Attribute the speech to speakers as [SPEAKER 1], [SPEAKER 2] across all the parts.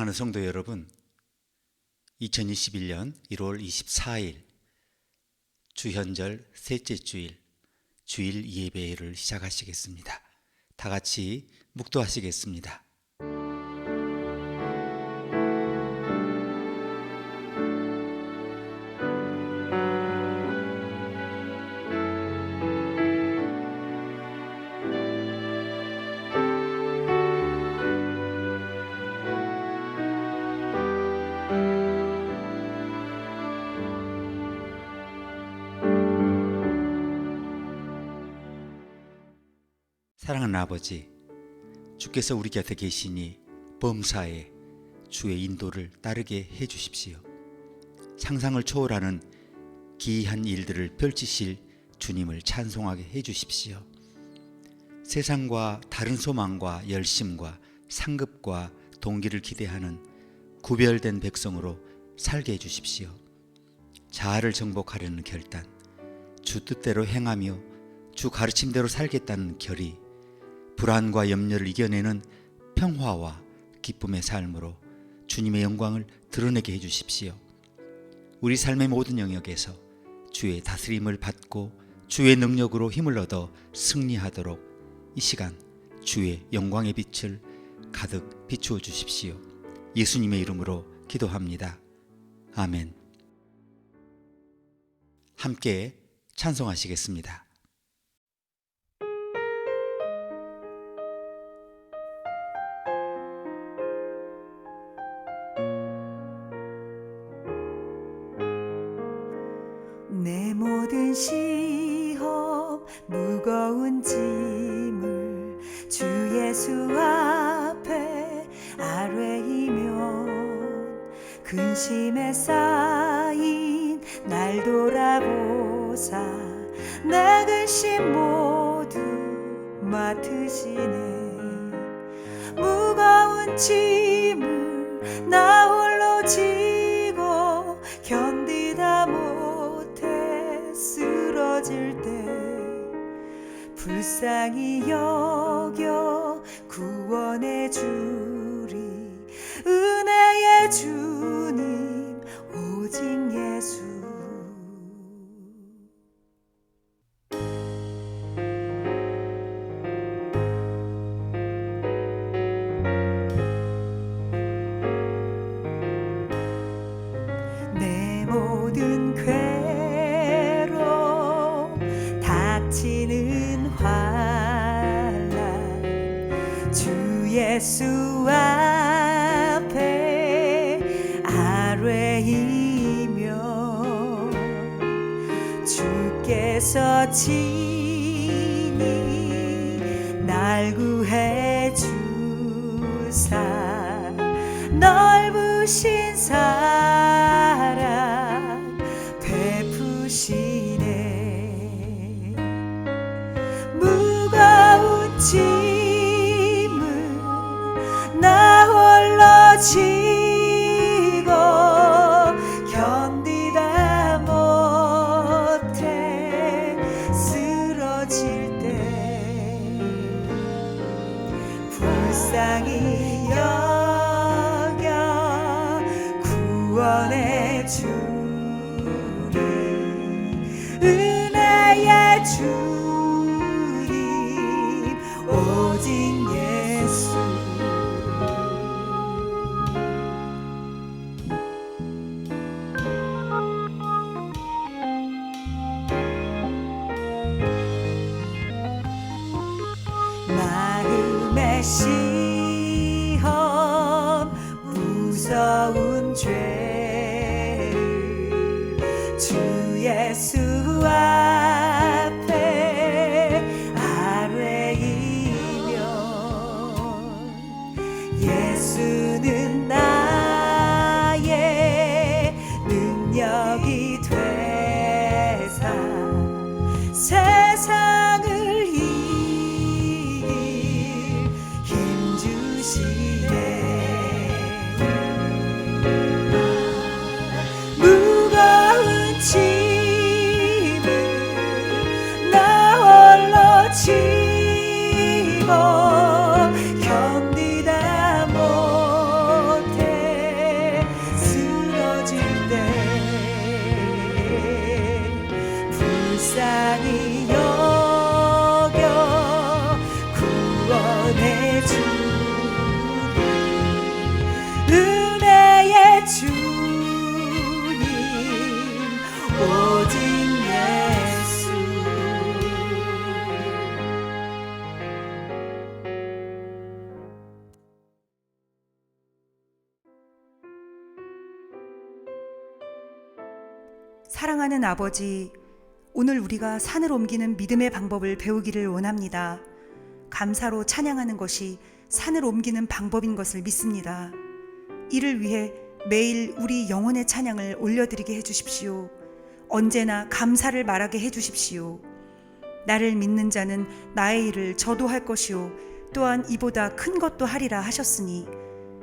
[SPEAKER 1] 사랑하는 성도 여러분, 2021년 1월 24일 주현절 셋째 주일, 주일 예배를 시작하시겠습니다. 다 같이 묵도하시겠습니다. 사랑하는 아버지, 주께서 우리 곁에 계시니 범사에 주의 인도를 따르게 해주십시오. 상상을 초월하는 기이한 일들을 펼치실 주님을 찬송하게 해주십시오. 세상과 다른 소망과 열심과 상급과 동기를 기대하는 구별된 백성으로 살게 해주십시오. 자아를 정복하려는 결단, 주 뜻대로 행하며 주 가르침대로 살겠다는 결의, 불안과 염려를 이겨내는 평화와 기쁨의 삶으로 주님의 영광을 드러내게 해주십시오. 우리 삶의 모든 영역에서 주의 다스림을 받고 주의 능력으로 힘을 얻어 승리하도록 이 시간 주의 영광의 빛을 가득 비추어 주십시오. 예수님의 이름으로 기도합니다. 아멘. 함께 찬송하시겠습니다.
[SPEAKER 2] 내 모든 시험 무거운 짐을 주 예수 앞에 아뢰이면 근심에 쌓인 날 돌아보사 내 근심 모두 맡으시네. 무거운 짐을 나 홀로 지고 견디다 못해 쓰러질 때 불쌍히 여겨 구원해 주리. 은혜의 주님 오직 예수. 내 모든 괴로움 닥치는 환난 주 예수 앞에 아뢰이며 주께서 친히 날 구해 주사 넓으신 사랑 베푸시네. 무거운 짐을 나 홀로 지고 견디다 못해 쓰러질 때 불쌍히 여겨 구원해 주리. 은혜의 주님 오직 예수. 마음의 시험 무서운 죄를 주 예수 앞에 아뢰이면 예수는 나의 능력이 되사 세상을 이길 힘 주시네. 무거운 짐을 나 홀로 지고 견디다 못해 불쌍히 여겨 구원해 주리 은혜의 주님 오직 예수. 사랑하는 아버지, 오늘 우리가 산을 옮기는 믿음의 방법을 배우기를 원합니다. 감사로 찬양하는 것이 산을 옮기는 방법인 것을 믿습니다. 이를 위해 매일 우리 영혼의 찬양을 올려드리게 해주십시오. 언제나 감사를 말하게 해주십시오. 나를 믿는 자는 나의 일을 저도 할 것이요 또한 이보다 큰 것도 하리라 하셨으니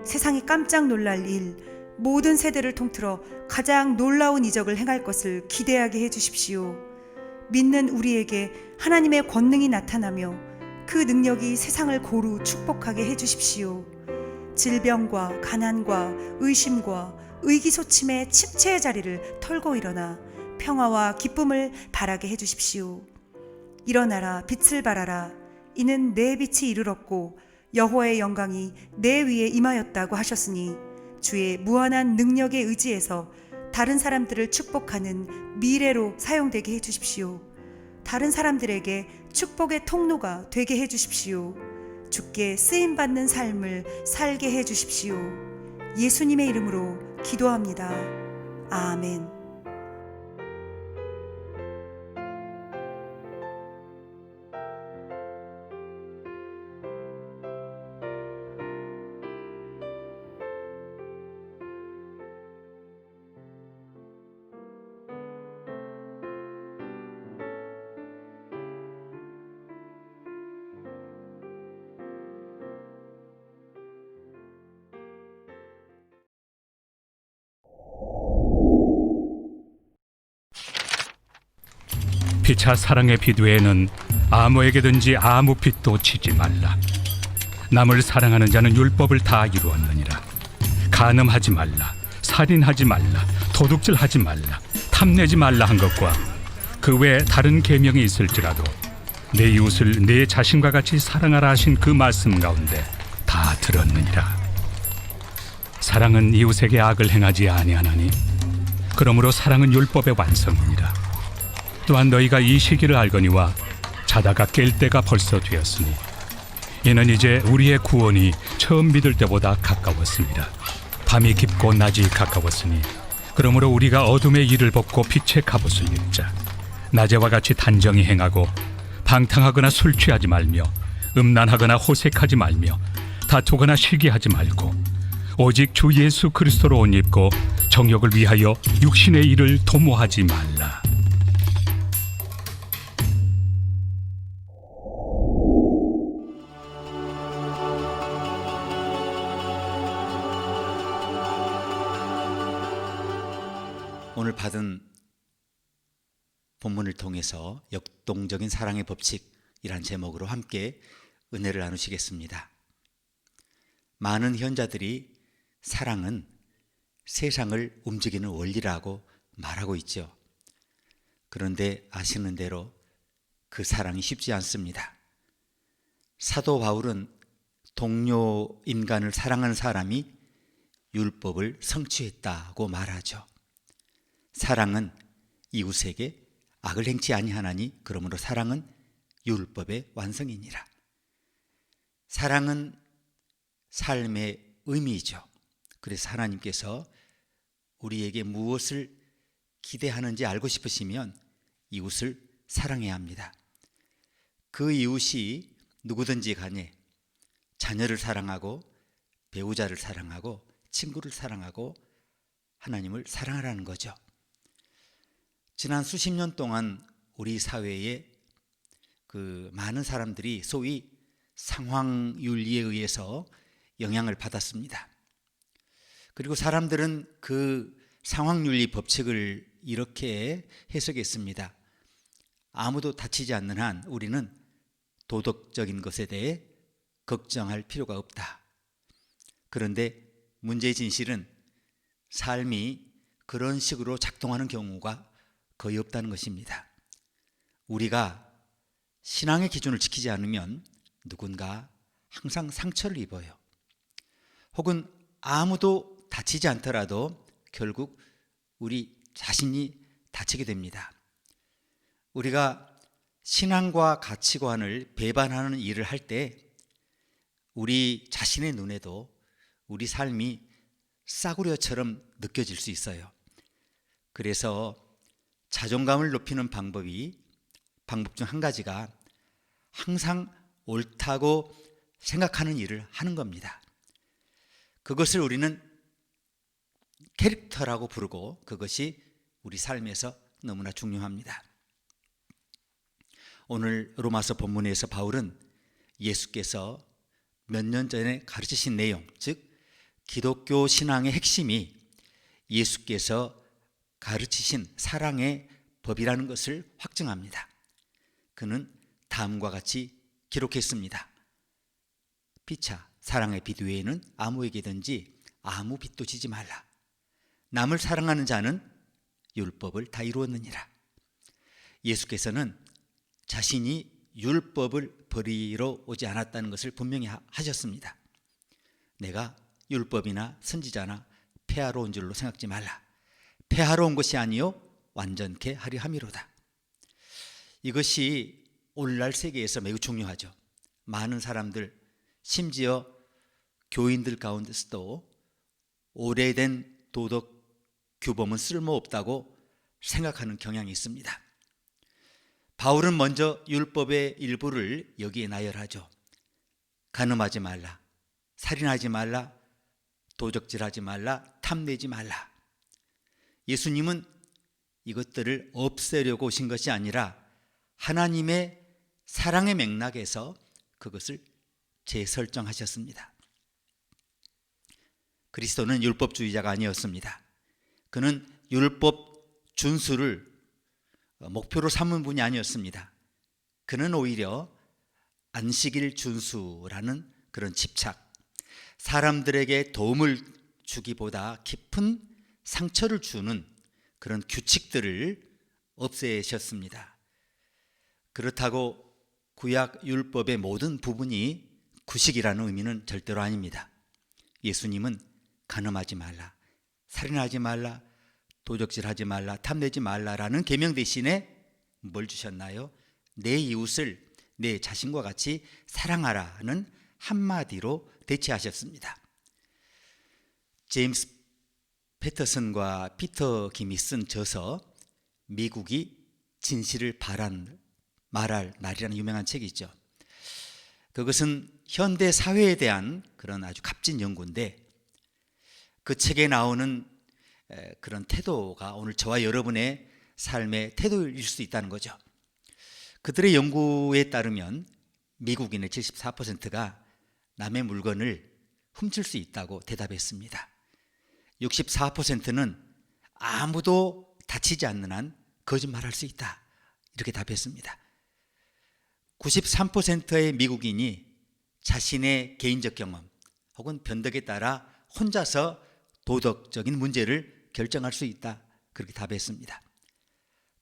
[SPEAKER 2] 세상이 깜짝 놀랄 일, 모든 세대를 통틀어 가장 놀라운 이적을 행할 것을 기대하게 해주십시오. 믿는 우리에게 하나님의 권능이 나타나며 그 능력이 세상을 고루 축복하게 해주십시오. 질병과 가난과 의심과 의기소침의 침체의 자리를 털고 일어나 평화와 기쁨을 바라게 해주십시오. 일어나라 빛을 발하라 이는 내 빛이 이르렀고 여호와의 영광이 내 위에 임하였다고 하셨으니 주의 무한한 능력에 의지해서 다른 사람들을 축복하는 미래로 사용되게 해주십시오. 다른 사람들에게 축복의 통로가 되게 해주십시오. 주께 쓰임받는 삶을 살게 해주십시오. 예수님의 이름으로 기도합니다. 아멘.
[SPEAKER 3] 피차 사랑의 비두에는 아무에게든지 아무 빚도 지지 말라. 남을 사랑하는 자는 율법을 다 이루었느니라. 간음하지 말라, 살인하지 말라, 도둑질하지 말라, 탐내지 말라 한 것과 그 외에 다른 계명이 있을지라도 내 이웃을 내 자신과 같이 사랑하라 하신 그 말씀 가운데 다 들었느니라. 사랑은 이웃에게 악을 행하지 아니하나니 그러므로 사랑은 율법의 완성이니라. 또한 너희가 이 시기를 알거니와 자다가 깰 때가 벌써 되었으니 이는 이제 우리의 구원이 처음 믿을 때보다 가까웠습니다. 밤이 깊고 낮이 가까웠으니 그러므로 우리가 어둠의 일을 벗고 빛의 갑옷을 입자. 낮에와 같이 단정히 행하고 방탕하거나 술 취하지 말며 음란하거나 호색하지 말며 다투거나 시기하지 말고 오직 주 예수 그리스도로 옷 입고 정욕을 위하여 육신의 일을 도모하지 말라.
[SPEAKER 1] 오늘 받은 본문을 통해서 역동적인 사랑의 법칙이란 제목으로 함께 은혜를 나누시겠습니다. 많은 현자들이 사랑은 세상을 움직이는 원리라고 말하고 있죠. 그런데 아시는 대로 그 사랑이 쉽지 않습니다. 사도 바울은 동료 인간을 사랑하는 사람이 율법을 성취했다고 말하죠. 사랑은 이웃에게 악을 행치 아니하나니 그러므로 사랑은 율법의 완성이니라. 사랑은 삶의 의미이죠. 그래서 하나님께서 우리에게 무엇을 기대하는지 알고 싶으시면 이웃을 사랑해야 합니다. 그 이웃이 누구든지 간에 자녀를 사랑하고 배우자를 사랑하고 친구를 사랑하고 하나님을 사랑하라는 거죠. 지난 수십 년 동안 우리 사회에 그 많은 사람들이 소위 상황윤리에 의해서 영향을 받았습니다. 그리고 사람들은 그 상황윤리 법칙을 이렇게 해석했습니다. 아무도 다치지 않는 한 우리는 도덕적인 것에 대해 걱정할 필요가 없다. 그런데 문제의 진실은 삶이 그런 식으로 작동하는 경우가 거의 없다는 것입니다. 우리가 신앙의 기준을 지키지 않으면 누군가 항상 상처를 입어요. 혹은 아무도 다치지 않더라도 결국 우리 자신이 다치게 됩니다. 우리가 신앙과 가치관을 배반하는 일을 할 때 우리 자신의 눈에도 우리 삶이 싸구려처럼 느껴질 수 있어요. 그래서 자존감을 높이는 방법 중 한 가지가 항상 옳다고 생각하는 일을 하는 겁니다. 그것을 우리는 캐릭터라고 부르고 그것이 우리 삶에서 너무나 중요합니다. 오늘 로마서 본문에서 바울은 예수께서 몇 년 전에 가르치신 내용, 즉 기독교 신앙의 핵심이 예수께서 가르치신 사랑의 법이라는 것을 확증합니다. 그는 다음과 같이 기록했습니다. 피차 사랑의 빚 외에는 아무에게든지 아무 빚도 지지 말라. 남을 사랑하는 자는 율법을 다 이루었느니라. 예수께서는 자신이 율법을 버리러 오지 않았다는 것을 분명히 하셨습니다. 내가 율법이나 선지자나 폐하러 온 줄로 생각지 말라. 폐하러 온 것이 아니요 완전케 하려 함이로다. 이것이 오늘날 세계에서 매우 중요하죠. 많은 사람들, 심지어 교인들 가운데서도 오래된 도덕 규범은 쓸모없다고 생각하는 경향이 있습니다. 바울은 먼저 율법의 일부를 여기에 나열하죠. 간음하지 말라, 살인하지 말라, 도적질하지 말라, 탐내지 말라. 예수님은 이것들을 없애려고 오신 것이 아니라 하나님의 사랑의 맥락에서 그것을 재설정하셨습니다. 그리스도는 율법주의자가 아니었습니다. 그는 율법 준수를 목표로 삼은 분이 아니었습니다. 그는 오히려 안식일 준수라는 그런 집착, 사람들에게 도움을 주기보다 깊은 상처를 주는 그런 규칙들을 없애셨습니다. 그렇다고 구약 율법의 모든 부분이 구식이라는 의미는 절대로 아닙니다. 예수님은 간음하지 말라, 살인하지 말라, 도적질하지 말라, 탐내지 말라라는 계명 대신에 뭘 주셨나요? 내 이웃을 내 자신과 같이 사랑하라는 한마디로 대체하셨습니다. 제임스 패터슨과 피터 김이 쓴 저서 미국이 진실을 말할 날이라는 유명한 책이 있죠. 그것은 현대 사회에 대한 그런 아주 값진 연구인데 그 책에 나오는 그런 태도가 오늘 저와 여러분의 삶의 태도일 수 있다는 거죠. 그들의 연구에 따르면 미국인의 74%가 남의 물건을 훔칠 수 있다고 대답했습니다. 64%는 아무도 다치지 않는 한 거짓말할 수 있다, 이렇게 답했습니다. 93%의 미국인이 자신의 개인적 경험 혹은 변덕에 따라 혼자서 도덕적인 문제를 결정할 수 있다, 그렇게 답했습니다.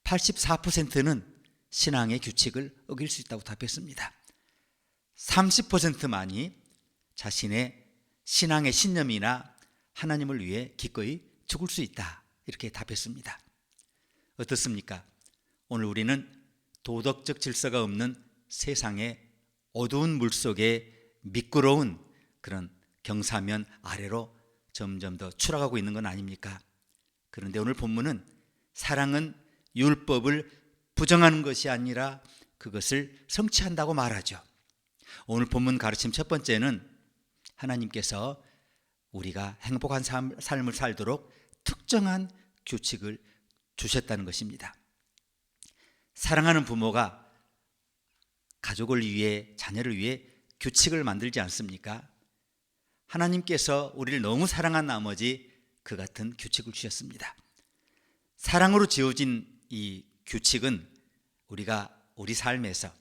[SPEAKER 1] 84%는 신앙의 규칙을 어길 수 있다고 답했습니다. 30%만이 자신의 신앙의 신념이나 하나님을 위해 기꺼이 죽을 수 있다, 이렇게 답했습니다. 어떻습니까? 오늘 우리는 도덕적 질서가 없는 세상의 어두운 물속에 미끄러운 그런 경사면 아래로 점점 더 추락하고 있는 건 아닙니까? 그런데 오늘 본문은 사랑은 율법을 부정하는 것이 아니라 그것을 성취한다고 말하죠. 오늘 본문 가르침 첫 번째는 하나님께서 우리가 행복한 삶을 살도록 특정한 규칙을 주셨다는 것입니다. 사랑하는 부모가 가족을 위해, 자녀를 위해 규칙을 만들지 않습니까? 하나님께서 우리를 너무 사랑한 나머지 그 같은 규칙을 주셨습니다. 사랑으로 지어진 이 규칙은 우리가 우리 삶에서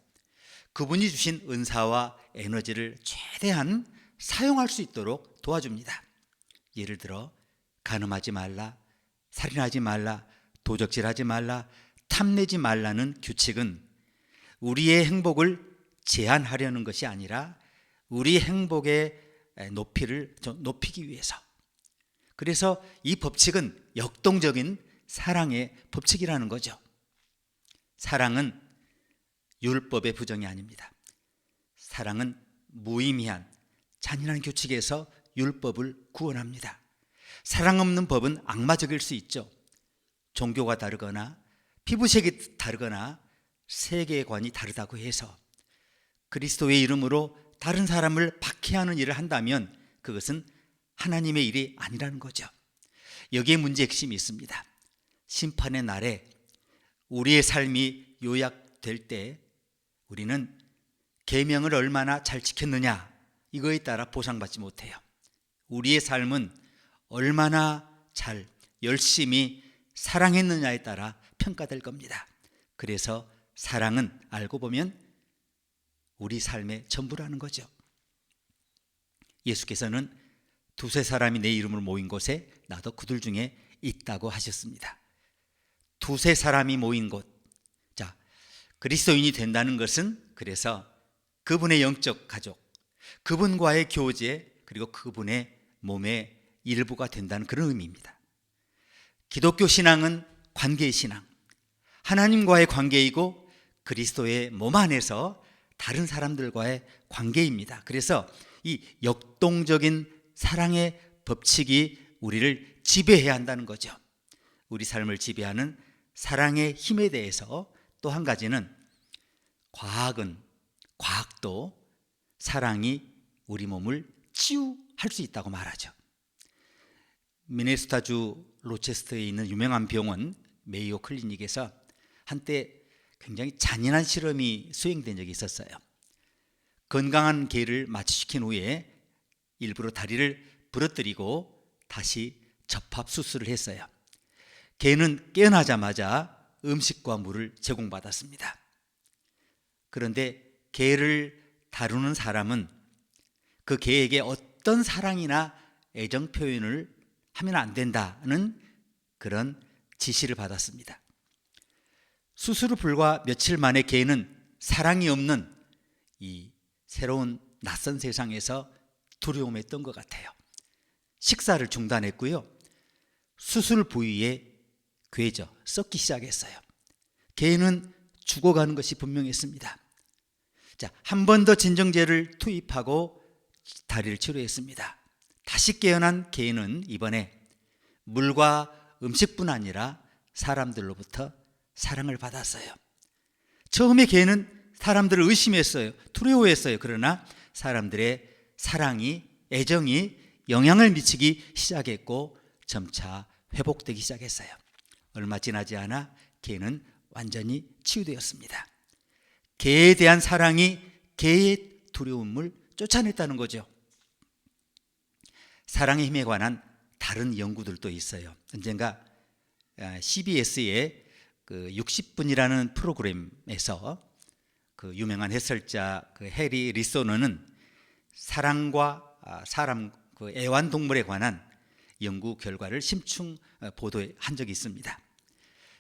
[SPEAKER 1] 그분이 주신 은사와 에너지를 최대한 사용할 수 있도록 도와줍니다. 예를 들어 간음하지 말라, 살인하지 말라, 도적질하지 말라, 탐내지 말라는 규칙은 우리의 행복을 제한하려는 것이 아니라 우리 행복의 높이를 좀 높이기 위해서. 그래서 이 법칙은 역동적인 사랑의 법칙이라는 거죠. 사랑은 율법의 부정이 아닙니다. 사랑은 무의미한 잔인한 규칙에서 율법을 구원합니다. 사랑 없는 법은 악마적일 수 있죠. 종교가 다르거나 피부색이 다르거나 세계관이 다르다고 해서 그리스도의 이름으로 다른 사람을 박해하는 일을 한다면 그것은 하나님의 일이 아니라는 거죠. 여기에 문제 핵심이 있습니다. 심판의 날에 우리의 삶이 요약될 때 우리는 계명을 얼마나 잘 지켰느냐 이거에 따라 보상받지 못해요. 우리의 삶은 얼마나 잘 열심히 사랑했느냐에 따라 평가될 겁니다. 그래서 사랑은 알고 보면 우리 삶의 전부라는 거죠. 예수께서는 두세 사람이 내 이름으로 모인 곳에 나도 그들 중에 있다고 하셨습니다. 두세 사람이 모인 곳. 자, 그리스도인이 된다는 것은 그래서 그분의 영적 가족, 그분과의 교제, 그리고 그분의 몸의 일부가 된다는 그런 의미입니다. 기독교 신앙은 관계의 신앙, 하나님과의 관계이고 그리스도의 몸 안에서 다른 사람들과의 관계입니다. 그래서 이 역동적인 사랑의 법칙이 우리를 지배해야 한다는 거죠. 우리 삶을 지배하는 사랑의 힘에 대해서 또 한 가지는 과학도 사랑이 우리 몸을 치유할 수 있다고 말하죠. 미네소타주 로체스터에 있는 유명한 병원 메이오 클리닉에서 한때 굉장히 잔인한 실험이 수행된 적이 있었어요. 건강한 개를 마취시킨 후에 일부러 다리를 부러뜨리고 다시 접합 수술을 했어요. 개는 깨어나자마자 음식과 물을 제공받았습니다. 그런데 개를 다루는 사람은 그 개에게 어떤 사랑이나 애정 표현을 하면 안 된다는 그런 지시를 받았습니다. 수술 후 불과 며칠 만에 개는 사랑이 없는 이 새로운 낯선 세상에서 두려움에 떤 것 같아요. 식사를 중단했고요. 수술 부위에 괴져 썩기 시작했어요. 개는 죽어가는 것이 분명했습니다. 자, 한 번 더 진정제를 투입하고 다리를 치료했습니다. 다시 깨어난 개는 이번에 물과 음식뿐 아니라 사람들로부터 사랑을 받았어요. 처음에 개는 사람들을 의심했어요. 두려워했어요. 그러나 사람들의 사랑이, 애정이 영향을 미치기 시작했고 점차 회복되기 시작했어요. 얼마 지나지 않아 개는 완전히 치유되었습니다. 개에 대한 사랑이 개의 두려움을 쫓아냈다는 거죠. 사랑의 힘에 관한 다른 연구들도 있어요. 언젠가 CBS의 그 60분이라는 프로그램에서 그 유명한 해설자 그 해리 리소너는 사랑과 사람 그 애완동물에 관한 연구 결과를 심층 보도한 적이 있습니다.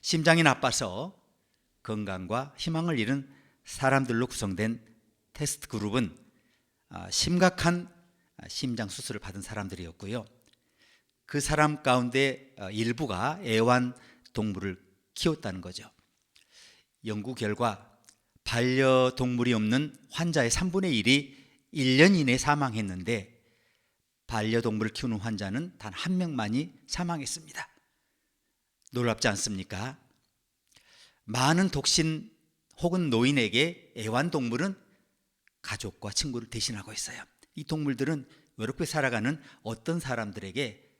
[SPEAKER 1] 심장이 나빠서 건강과 희망을 잃은 사람들로 구성된 테스트 그룹은 심각한 심장 수술을 받은 사람들이었고요. 그 사람 가운데 일부가 애완동물을 키웠다는 거죠. 연구 결과 반려동물이 없는 환자의 3분의 1이 1년 이내에 사망했는데 반려동물을 키우는 환자는 단 한 명만이 사망했습니다. 놀랍지 않습니까? 많은 독신 혹은 노인에게 애완동물은 가족과 친구를 대신하고 있어요. 이 동물들은 외롭게 살아가는 어떤 사람들에게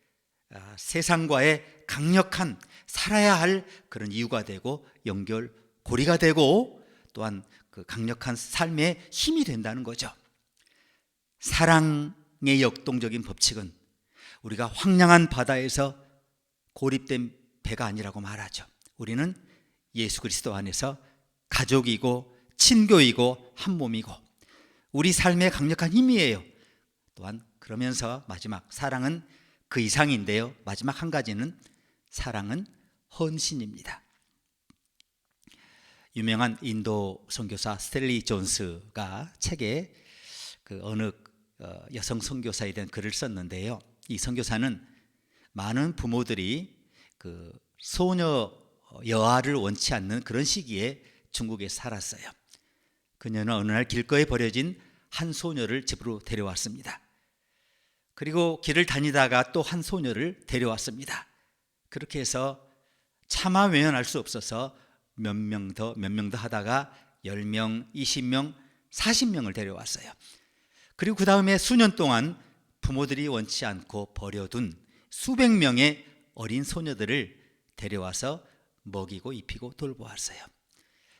[SPEAKER 1] 세상과의 강력한 살아야 할 그런 이유가 되고 연결고리가 되고 또한 그 강력한 삶의 힘이 된다는 거죠. 사랑의 역동적인 법칙은 우리가 황량한 바다에서 고립된 배가 아니라고 말하죠. 우리는 예수 그리스도 안에서 가족이고 친교이고 한 몸이고 우리 삶의 강력한 힘이에요. 또한 그러면서 마지막 사랑은 그 이상인데요. 마지막 한 가지는 사랑은 헌신입니다. 유명한 인도 선교사 스탠리 존스가 책에 그 어느 여성 선교사에 대한 글을 썼는데요. 이 선교사는 많은 부모들이 그 소녀 여아를 원치 않는 그런 시기에 중국에 살았어요. 그녀는 어느 날 길거리에 버려진 한 소녀를 집으로 데려왔습니다. 그리고 길을 다니다가 또 한 소녀를 데려왔습니다. 그렇게 해서 차마 외면할 수 없어서 몇 명 더 하다가 10명, 20명, 40명을 데려왔어요. 그리고 그 다음에 수년 동안 부모들이 원치 않고 버려둔 수백 명의 어린 소녀들을 데려와서 먹이고 입히고 돌보았어요.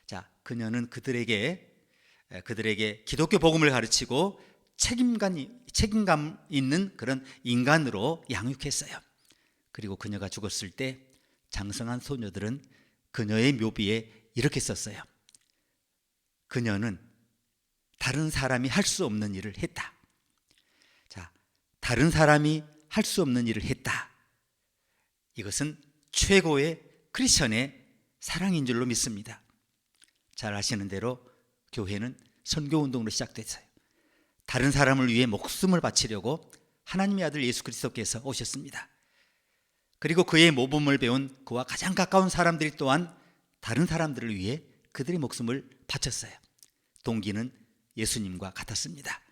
[SPEAKER 1] 자, 그녀는 그들에게 기독교 복음을 가르치고 책임감 있는 그런 인간으로 양육했어요. 그리고 그녀가 죽었을 때 장성한 소녀들은 그녀의 묘비에 이렇게 썼어요. 그녀는 다른 사람이 할 수 없는 일을 했다. 자, 다른 사람이 할 수 없는 일을 했다. 이것은 최고의 크리스천의 사랑인 줄로 믿습니다. 잘 아시는 대로 교회는 선교운동으로 시작됐어요. 다른 사람을 위해 목숨을 바치려고 하나님의 아들 예수 그리스도께서 오셨습니다. 그리고 그의 모범을 배운 그와 가장 가까운 사람들이 또한 다른 사람들을 위해 그들의 목숨을 바쳤어요. 동기는 예수님과 같았습니다.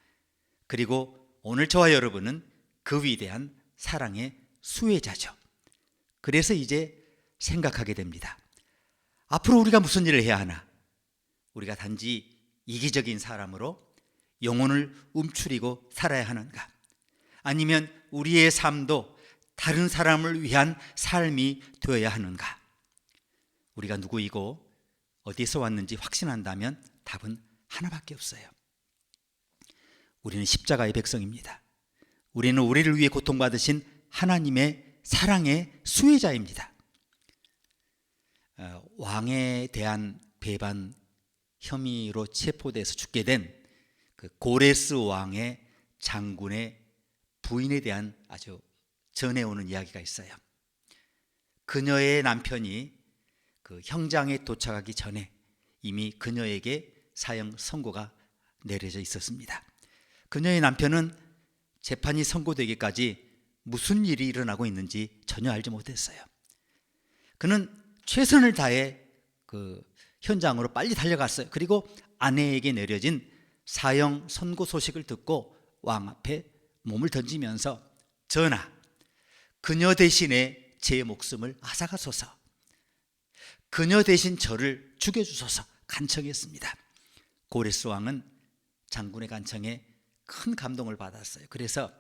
[SPEAKER 1] 그리고 오늘 저와 여러분은 그 위대한 사랑의 수혜자죠. 그래서 이제 생각하게 됩니다. 앞으로 우리가 무슨 일을 해야 하나? 우리가 단지 이기적인 사람으로 영혼을 움츠리고 살아야 하는가? 아니면 우리의 삶도 다른 사람을 위한 삶이 되어야 하는가? 우리가 누구이고 어디서 왔는지 확신한다면 답은 하나밖에 없어요. 우리는 십자가의 백성입니다. 우리는 우리를 위해 고통받으신 하나님의 사랑의 수혜자입니다. 왕에 대한 배반 혐의로 체포돼서 죽게 된 그 고레스 왕의 장군의 부인에 대한 아주 전해오는 이야기가 있어요. 그녀의 남편이 그 형장에 도착하기 전에 이미 그녀에게 사형 선고가 내려져 있었습니다. 그녀의 남편은 재판이 선고되기까지 무슨 일이 일어나고 있는지 전혀 알지 못했어요. 그는 최선을 다해 그 현장으로 빨리 달려갔어요. 그리고 아내에게 내려진 사형 선고 소식을 듣고 왕 앞에 몸을 던지면서 전하, 그녀 대신에 제 목숨을 앗아가소서, 그녀 대신 저를 죽여주소서 간청했습니다. 고레스 왕은 장군의 간청에 큰 감동을 받았어요. 그래서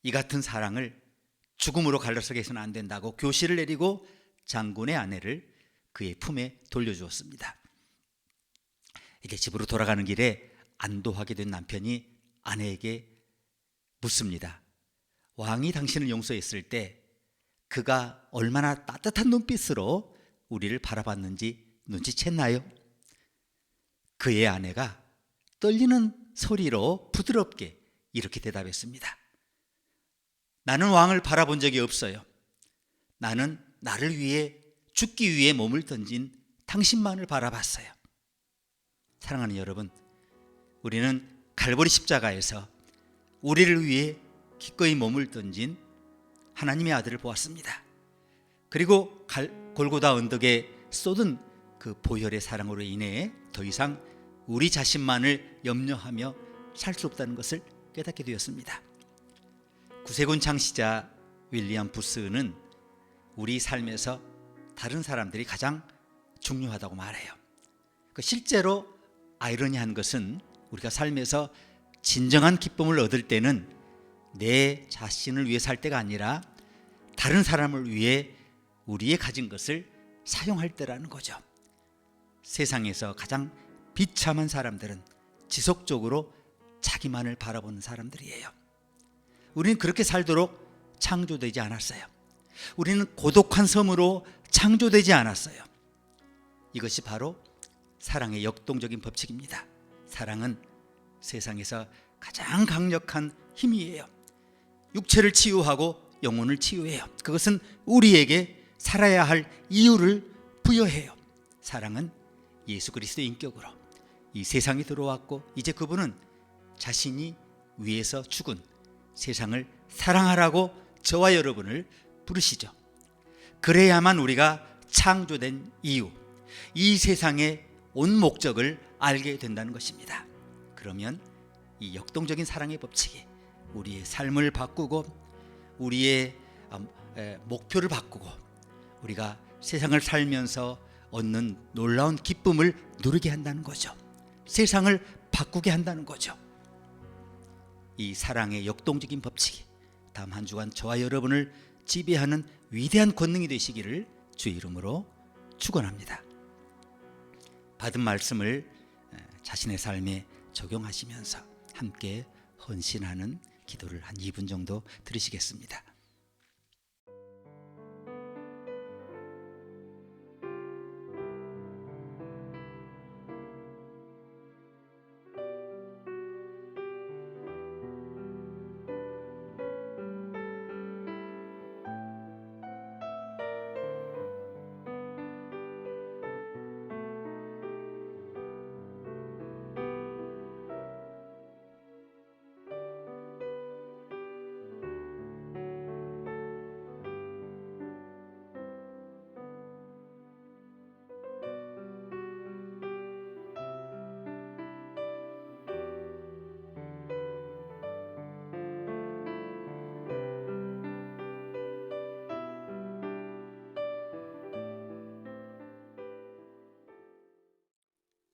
[SPEAKER 1] 이 같은 사랑을 죽음으로 갈라서게 해서는 안 된다고 교시를 내리고 장군의 아내를 그의 품에 돌려주었습니다. 이제 집으로 돌아가는 길에 안도하게 된 남편이 아내에게 묻습니다. 왕이 당신을 용서했을 때 그가 얼마나 따뜻한 눈빛으로 우리를 바라봤는지 눈치챘나요? 그의 아내가 떨리는 소리로 부드럽게 이렇게 대답했습니다. 나는 왕을 바라본 적이 없어요. 나는 나를 위해 죽기 위해 몸을 던진 당신만을 바라봤어요. 사랑하는 여러분, 우리는 갈보리 십자가에서 우리를 위해 기꺼이 몸을 던진 하나님의 아들을 보았습니다. 그리고 골고다 언덕에 쏟은 그 보혈의 사랑으로 인해 더 이상 우리 자신만을 염려하며 살 수 없다는 것을 깨닫게 되었습니다. 구세군 창시자 윌리엄 부스는 우리 삶에서 다른 사람들이 가장 중요하다고 말해요. 실제로 아이러니한 것은 우리가 삶에서 진정한 기쁨을 얻을 때는 내 자신을 위해 살 때가 아니라 다른 사람을 위해 우리의 가진 것을 사용할 때라는 거죠. 세상에서 가장 비참한 사람들은 지속적으로 자기만을 바라보는 사람들이에요. 우리는 그렇게 살도록 창조되지 않았어요. 우리는 고독한 섬으로 창조되지 않았어요. 이것이 바로 사랑의 역동적인 법칙입니다. 사랑은 세상에서 가장 강력한 힘이에요. 육체를 치유하고 영혼을 치유해요. 그것은 우리에게 살아야 할 이유를 부여해요. 사랑은 예수 그리스도의 인격으로 이 세상에 들어왔고, 이제 그분은 자신이 위에서 죽은 세상을 사랑하라고 저와 여러분을 부르시죠. 그래야만 우리가 창조된 이유, 이 세상의 온 목적을 알게 된다는 것입니다. 그러면 이 역동적인 사랑의 법칙이 우리의 삶을 바꾸고 우리의 목표를 바꾸고 우리가 세상을 살면서 얻는 놀라운 기쁨을 누리게 한다는 거죠. 세상을 바꾸게 한다는 거죠. 이 사랑의 역동적인 법칙이 다음 한 주간 저와 여러분을 지배하는 위대한 권능이 되시기를 주의 이름으로 축원합니다. 받은 말씀을 자신의 삶에 적용하시면서 함께 헌신하는 기도를 한 2분 정도 들으시겠습니다.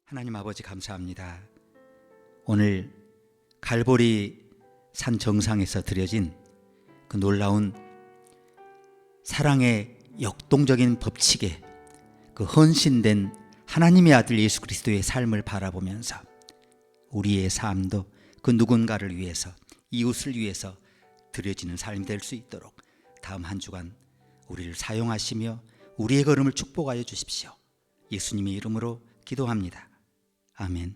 [SPEAKER 1] 하나님 아버지, 감사합니다. 오늘 갈보리 산 정상에서 드려진 그 놀라운 사랑의 역동적인 법칙에 그 헌신된 하나님의 아들 예수 그리스도의 삶을 바라보면서 우리의 삶도 그 누군가를 위해서, 이웃을 위해서 드려지는 삶이 될 수 있도록 다음 한 주간 우리를 사용하시며 우리의 걸음을 축복하여 주십시오. 예수님의 이름으로 기도합니다. 아멘.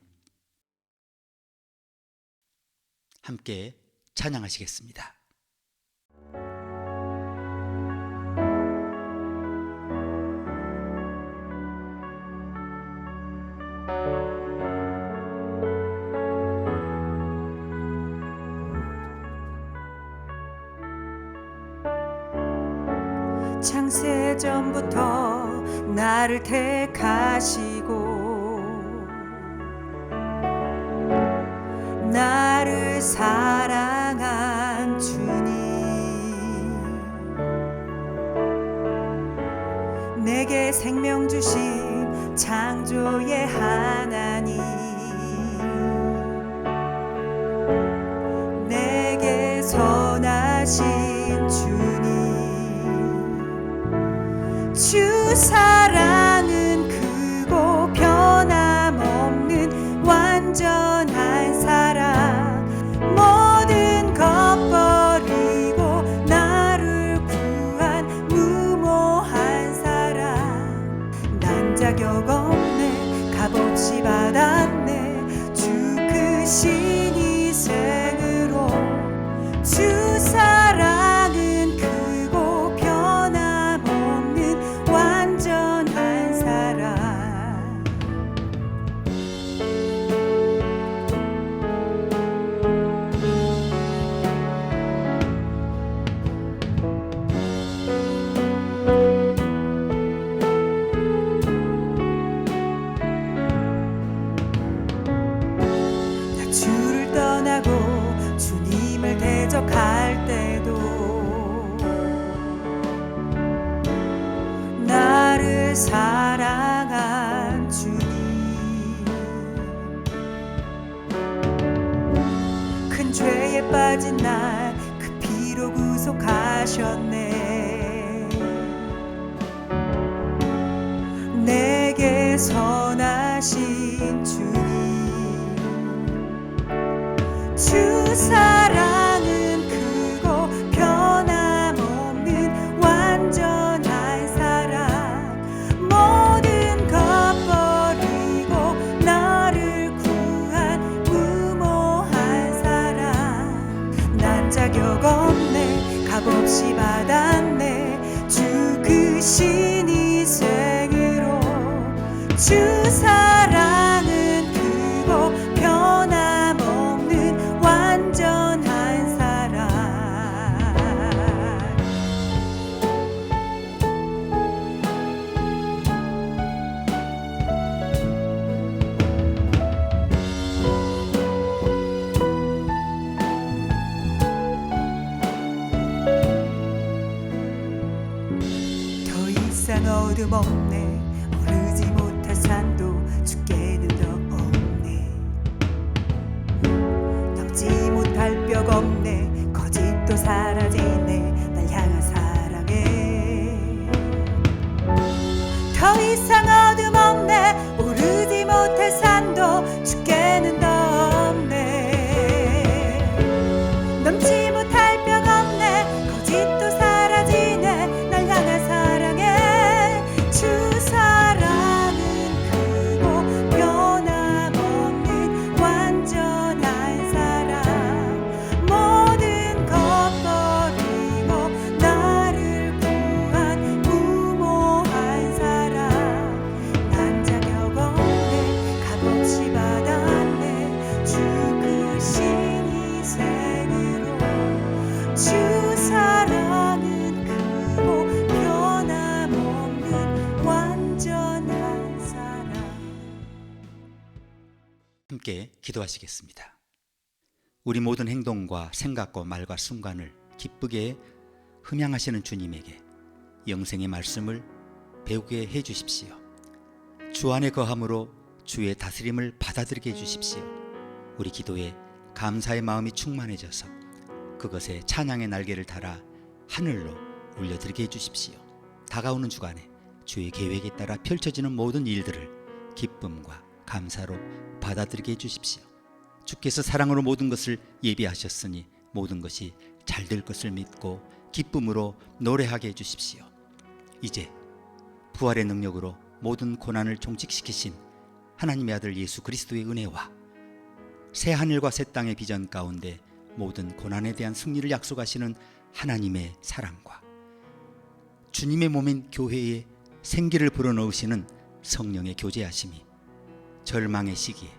[SPEAKER 1] 함께 찬양하시겠습니다.
[SPEAKER 2] 창세전부터 나를 택하시고 나를 사랑한 주님, 내게 생명 주신 창조의 하나님, 내게 선하신 주님, 주 사랑은 크고 변함없는 완전한 사랑, 모든 것 버리고 나를 구한 무모한 사랑, 난 자격 없네 값없이 받았네 주 크신 희생으로. 주 사랑은 크고 변함없는 완전한 사랑. 나 주를 떠나고 주님을 대적할 때도 나를 사랑한 주님, 큰 죄에 빠진 날 그 피로 구속하셨네. 내게 선하신 주님, 주 사랑은 크고 변함없는 완전한 사랑, 모든 것 버리고 나를 구한 무모한 사랑, 난 자격 없네 값없이 받았네 주 크신 희생으로. 주 사랑 어둠 없네. 오르지 못할 산도 죽게는 더 없네. 넘지 못할 벽 없네. 거짓도 사라지네. 날 향한 사랑에 더 이상 어둠 없네. 오르지 못할 산도 죽게는 더 없네. 넘지 못할 벽 없네. 거짓도 사라지네. 날 향한 사랑에 주 사랑은 크고 변함없는 완전한 사랑. 모든 것 버리고 나를 구한 무모한 사랑. 난 자격 없네. 값없이 받았네. 주 크신 희생으로. 주 사랑은 크고 변함없는 완전한 사랑.
[SPEAKER 1] 함께 기도하시겠습니다. 우리 모든 행동과 생각과 말과 순간을 기쁘게 흠양하시는 주님에게 영생의 말씀을 배우게 해 주십시오. 주 안에 거함으로 주의 다스림을 받아들이게 해 주십시오. 우리 기도에 감사의 마음이 충만해져서 그것에 찬양의 날개를 달아 하늘로 올려드리게 해주십시오. 다가오는 주간에 주의 계획에 따라 펼쳐지는 모든 일들을 기쁨과 감사로 받아들이게 해주십시오. 주께서 사랑으로 모든 것을 예비하셨으니 모든 것이 잘 될 것을 믿고 기쁨으로 노래하게 해주십시오. 이제 부활의 능력으로 모든 고난을 종식시키신 하나님의 아들 예수 그리스도의 은혜와 새 하늘과 새 땅의 비전 가운데 모든 고난에 대한 승리를 약속하시는 하나님의 사랑과 주님의 몸인 교회에 생기를 불어넣으시는 성령의 교제하심이 절망의 시기에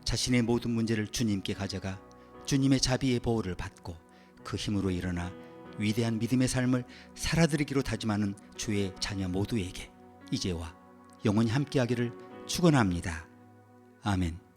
[SPEAKER 1] 자신의 모든 문제를 주님께 가져가 주님의 자비의 보호를 받고 그 힘으로 일어나 위대한 믿음의 삶을 살아드리기로 다짐하는 주의 자녀 모두에게 이제와 영원히 함께하기를 축원합니다. 아멘.